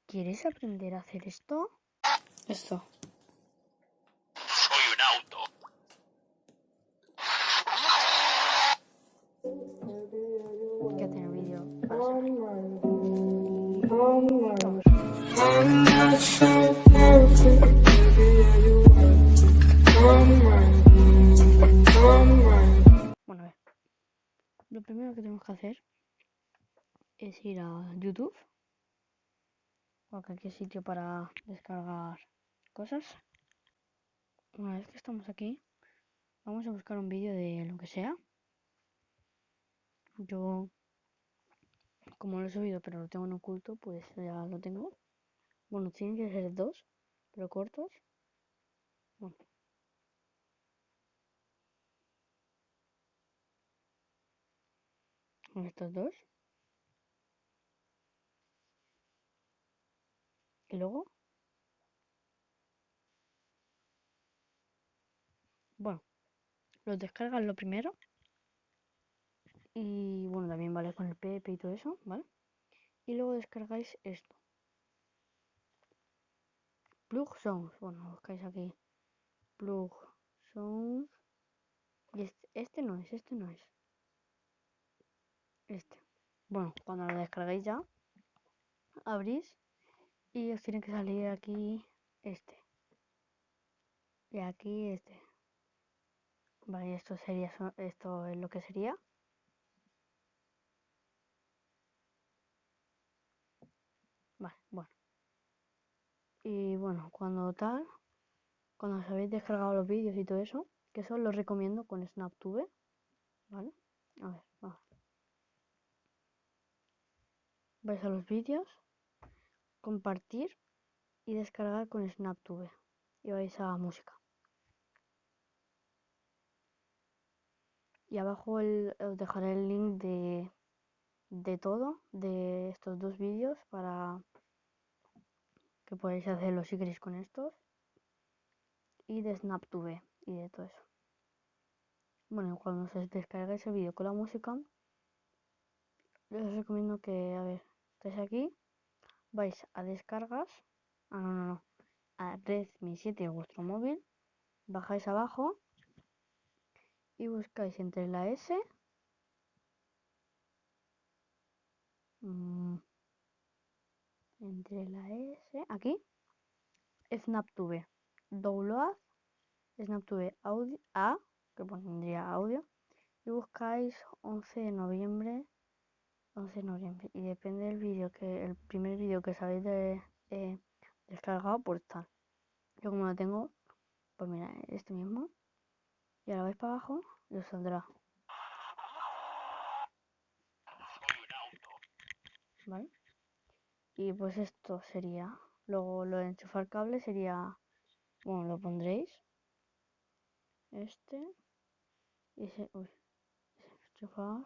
¿Quieres aprender a hacer esto? Esto. Soy un auto. Que hacer el vídeo para siempre. Toma. Bueno, a ver. Lo primero que tenemos que hacer es ir a YouTube o a cualquier sitio para descargar cosas. Una vez que estamos aquí, vamos a buscar un vídeo de lo que sea. Yo, como lo he subido pero lo tengo en oculto, pues ya lo tengo. Bueno, tienen que ser 2, pero cortos. Bueno. Con estos 2. Y luego, bueno, los descargas lo primero. Y bueno, también vale con el Pepe y todo eso, ¿vale? Y luego descargáis esto. Plug Sounds. Bueno, buscáis aquí. Plug Sounds. Y este no es. Este. Bueno, cuando lo descargáis ya, abrís y os tiene que salir aquí este. Y aquí este. Vale, esto es lo que sería. Vale, bueno. Y bueno, cuando os habéis descargado los vídeos y todo eso, que eso lo recomiendo con SnapTube, ¿vale? A ver, vamos. Vais a los vídeos, compartir y descargar con SnapTube. Y vais a música. Y abajo os dejaré el link de todo, de estos 2 vídeos para que podáis hacerlo si queréis con estos. Y de SnapTube y de todo eso. Bueno, cuando os descarguéis el vídeo con la música, les recomiendo que, a ver, estáis aquí, vais a descargas, no, a Redmi 7 de vuestro móvil, bajáis abajo y buscáis entre la S, entre la S, aquí, SnapTube, download, SnapTube audio, que pondría audio, y buscáis 11 de noviembre, y depende del vídeo, el primer vídeo que os habéis descargado, pues tal. Yo como lo tengo, pues mira, este mismo, y ahora vais para abajo y os saldrá. ¿Vale? Y pues esto sería, luego lo de enchufar cable sería, bueno, lo pondréis, este, y enchufar,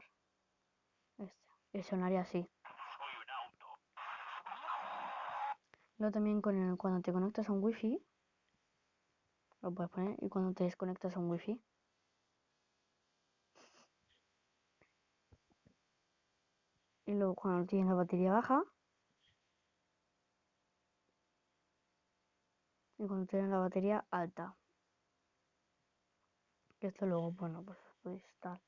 y sonaría así. Luego también cuando te conectas a un wifi, lo puedes poner, y cuando te desconectas a un wifi. Y luego cuando tienes la batería baja, y cuando tienes la batería alta. Que esto luego, bueno, pues podéis estar.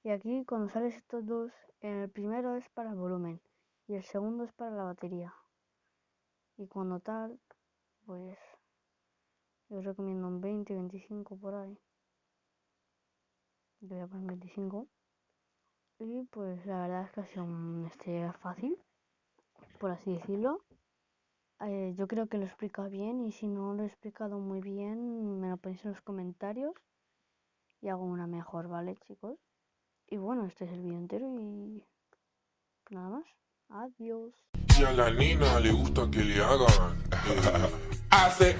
Y aquí cuando sales estos dos, el primero es para el volumen y el segundo es para la batería. Y cuando tal, pues yo os recomiendo un 20, 25 por ahí. Yo voy a poner 25. Y pues la verdad es que ha sido fácil, por así decirlo. Yo creo que lo he explicado bien y si no lo he explicado muy bien, me lo ponéis en los comentarios y hago una mejor, ¿vale, chicos? Y bueno, este es el vídeo entero y nada más. Adiós. Y a la nena le gusta que le hagan. Hace